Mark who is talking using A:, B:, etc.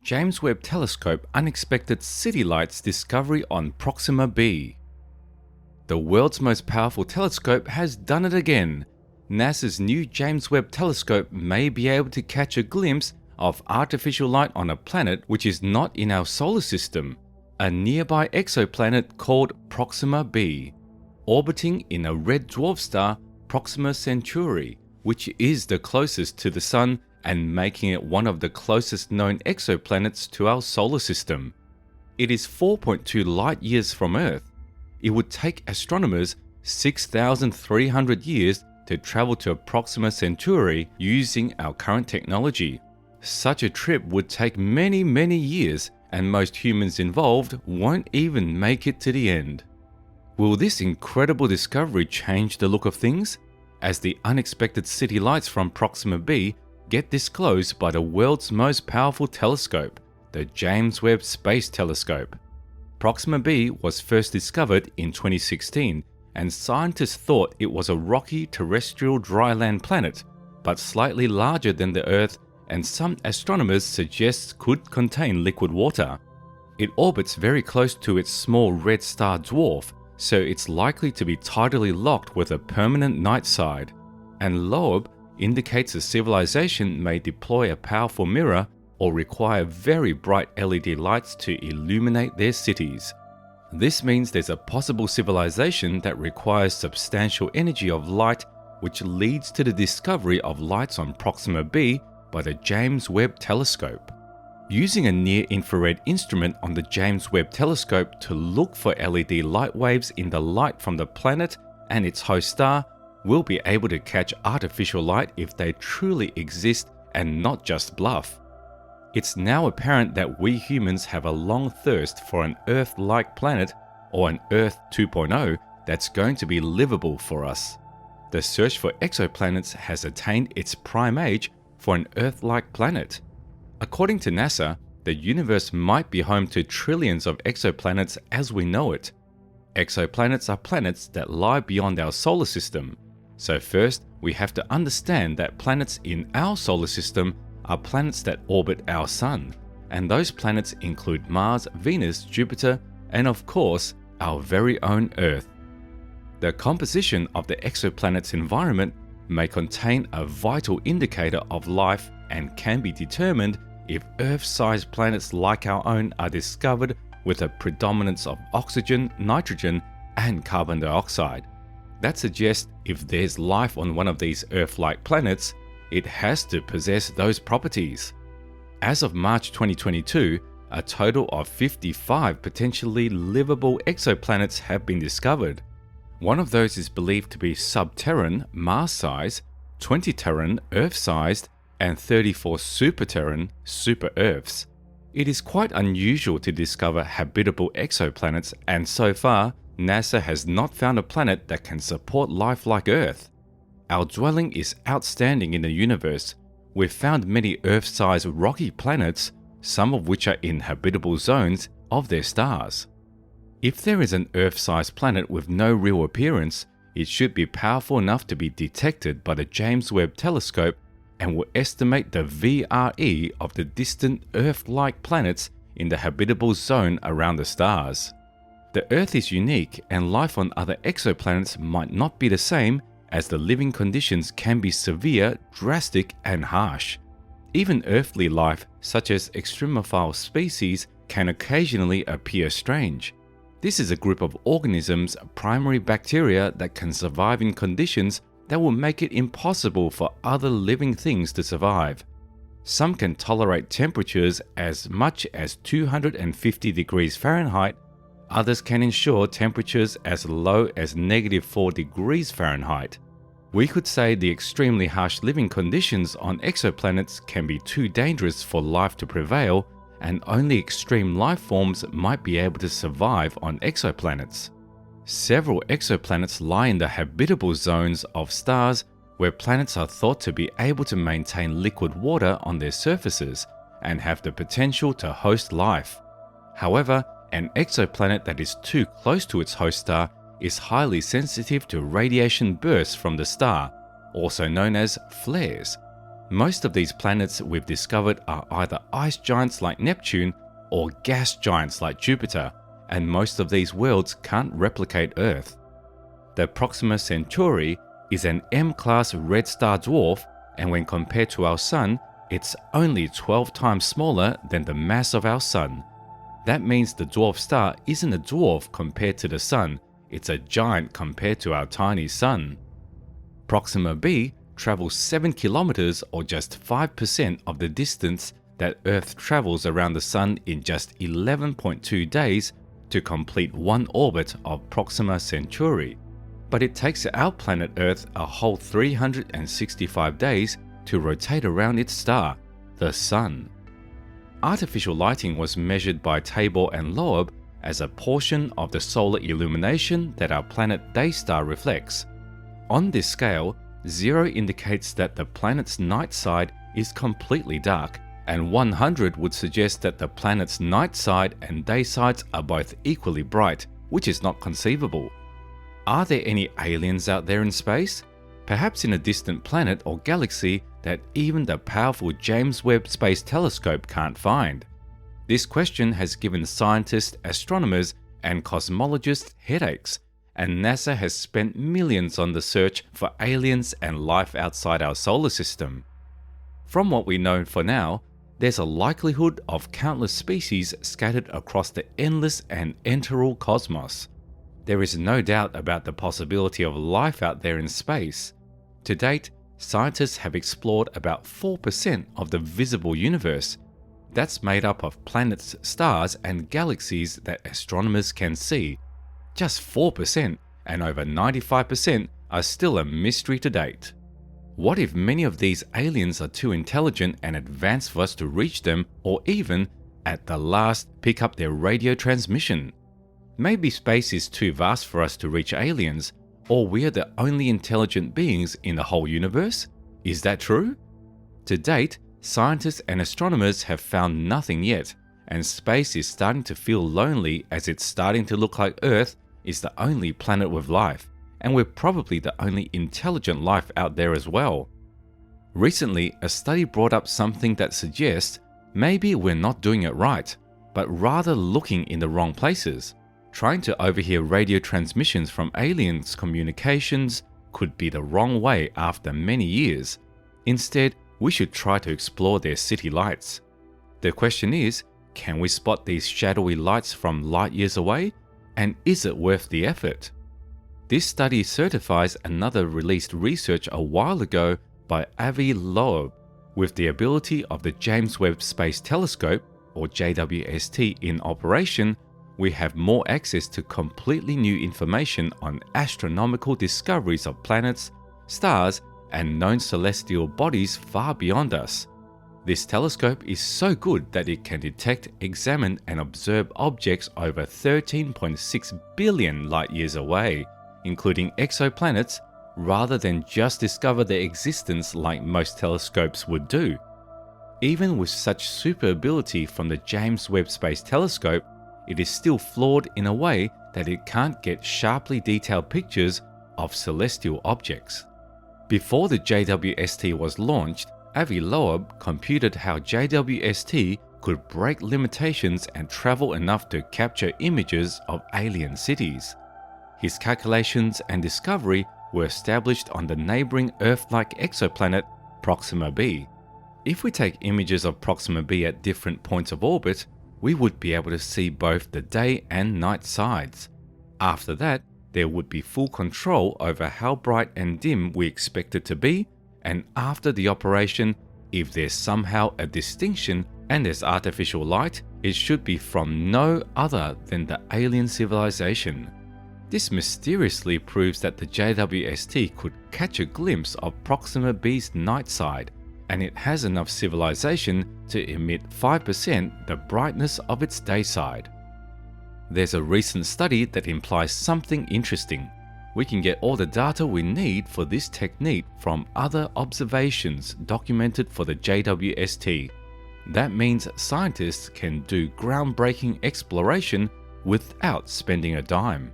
A: James Webb Telescope unexpected city lights discovery on Proxima B. The world's most powerful telescope has done it again. NASA's new James Webb Telescope may be able to catch a glimpse of artificial light on a planet which is not in our solar system, a nearby exoplanet called Proxima B, orbiting in a red dwarf star Proxima Centauri, which is the closest to the Sun and making it one of the closest known exoplanets to our solar system. It is 4.2 light years from Earth. It would take astronomers 6,300 years to travel to Proxima Centauri using our current technology. Such a trip would take many years, and most humans involved won't even make it to the end. Will this incredible discovery change the look of things? As the unexpected city lights from Proxima B get disclosed by the world's most powerful telescope, the James Webb Space Telescope. Proxima B was first discovered in 2016, and scientists thought it was a rocky terrestrial dryland planet, but slightly larger than the Earth, and some astronomers suggest could contain liquid water. It orbits very close to its small red star dwarf, so it's likely to be tidally locked with a permanent night side. And Loeb indicates a civilization may deploy a powerful mirror or require very bright LED lights to illuminate their cities. This means there's a possible civilization that requires substantial energy of light, which leads to the discovery of lights on Proxima B by the James Webb Telescope. Using a near-infrared instrument on the James Webb Telescope to look for LED light waves in the light from the planet and its host star, we'll be able to catch artificial light if they truly exist and not just bluff. It's now apparent that we humans have a long thirst for an Earth-like planet, or an Earth 2.0, that's going to be livable for us. The search for exoplanets has attained its prime age for an Earth-like planet. According to NASA, the universe might be home to trillions of exoplanets as we know it. Exoplanets are planets that lie beyond our solar system. So first, we have to understand that planets in our solar system are planets that orbit our Sun, and those planets include Mars, Venus, Jupiter, and of course, our very own Earth. The composition of the exoplanet's environment may contain a vital indicator of life and can be determined if Earth-sized planets like our own are discovered with a predominance of oxygen, nitrogen, and carbon dioxide. That suggests if there's life on one of these Earth-like planets, it has to possess those properties. As of March 2022, a total of 55 potentially livable exoplanets have been discovered. One of those is believed to be sub-Terran, Mars-sized, 20 Terran, Earth-sized, and 34 super-Terran, super-Earths. It is quite unusual to discover habitable exoplanets, and so far, NASA has not found a planet that can support life like Earth. Our dwelling is outstanding in the universe. We've found many Earth-sized rocky planets, some of which are in habitable zones of their stars. If there is an Earth-sized planet with no real appearance, it should be powerful enough to be detected by the James Webb Telescope and will estimate the VRE of the distant Earth-like planets in the habitable zone around the stars. The Earth is unique, and life on other exoplanets might not be the same, as the living conditions can be severe, drastic, and harsh. Even earthly life, such as extremophile species, can occasionally appear strange. This is a group of organisms, primary bacteria, that can survive in conditions that will make it impossible for other living things to survive. Some can tolerate temperatures as much as 250 degrees Fahrenheit. Others can endure temperatures as low as -4 degrees Fahrenheit. We could say the extremely harsh living conditions on exoplanets can be too dangerous for life to prevail, and only extreme life forms might be able to survive on exoplanets. Several exoplanets lie in the habitable zones of stars where planets are thought to be able to maintain liquid water on their surfaces and have the potential to host life. However, an exoplanet that is too close to its host star is highly sensitive to radiation bursts from the star, also known as flares. Most of these planets we've discovered are either ice giants like Neptune or gas giants like Jupiter, and most of these worlds can't replicate Earth. The Proxima Centauri is an M-class red star dwarf, and when compared to our Sun, it's only 12 times smaller than the mass of our Sun. That means the dwarf star isn't a dwarf compared to the Sun, it's a giant compared to our tiny Sun. Proxima B travels 7 kilometers, or just 5% of the distance that Earth travels around the Sun in just 11.2 days to complete one orbit of Proxima Centauri. But it takes our planet Earth a whole 365 days to rotate around its star, the Sun. Artificial lighting was measured by Tabor and Loeb as a portion of the solar illumination that our planet day star reflects. On this scale, 0 indicates that the planet's night side is completely dark, and 100 would suggest that the planet's night side and day sides are both equally bright, which is not conceivable. Are there any aliens out there in space? Perhaps in a distant planet or galaxy that even the powerful James Webb Space Telescope can't find? This question has given scientists, astronomers, and cosmologists headaches, and NASA has spent millions on the search for aliens and life outside our solar system. From what we know for now, there's a likelihood of countless species scattered across the endless and enteral cosmos. There is no doubt about the possibility of life out there in space. To date, scientists have explored about 4% of the visible universe. That's made up of planets, stars, and galaxies that astronomers can see. Just 4%, and over 95% are still a mystery to date. What if many of these aliens are too intelligent and advanced for us to reach them, or even, at the last, pick up their radio transmission? Maybe space is too vast for us to reach aliens, or we are the only intelligent beings in the whole universe? Is that true? To date, scientists and astronomers have found nothing yet, and space is starting to feel lonely as it's starting to look like Earth is the only planet with life, and we're probably the only intelligent life out there as well. Recently, a study brought up something that suggests maybe we're not doing it right, but rather looking in the wrong places. Trying to overhear radio transmissions from aliens' communications could be the wrong way after many years. Instead, we should try to explore their city lights. The question is, can we spot these shadowy lights from light years away? And is it worth the effort? This study certifies another released research a while ago by Avi Loeb. With the ability of the James Webb Space Telescope, or JWST, in operation, we have more access to completely new information on astronomical discoveries of planets, stars, and known celestial bodies far beyond us. This telescope is so good that it can detect, examine, and observe objects over 13.6 billion light-years away, including exoplanets, rather than just discover their existence like most telescopes would do. Even with such super ability from the James Webb Space Telescope, it is still flawed in a way that it can't get sharply detailed pictures of celestial objects. Before the JWST was launched, Avi Loeb computed how JWST could break limitations and travel enough to capture images of alien cities. His calculations and discovery were established on the neighboring Earth-like exoplanet Proxima B. If we take images of Proxima B at different points of orbit, we would be able to see both the day and night sides. After that, there would be full control over how bright and dim we expect it to be, and after the operation, if there's somehow a distinction and there's artificial light, it should be from no other than the alien civilization. This mysteriously proves that the JWST could catch a glimpse of Proxima B's night side, and it has enough civilization to emit 5% the brightness of its day side. There's a recent study that implies something interesting. We can get all the data we need for this technique from other observations documented for the JWST. That means scientists can do groundbreaking exploration without spending a dime.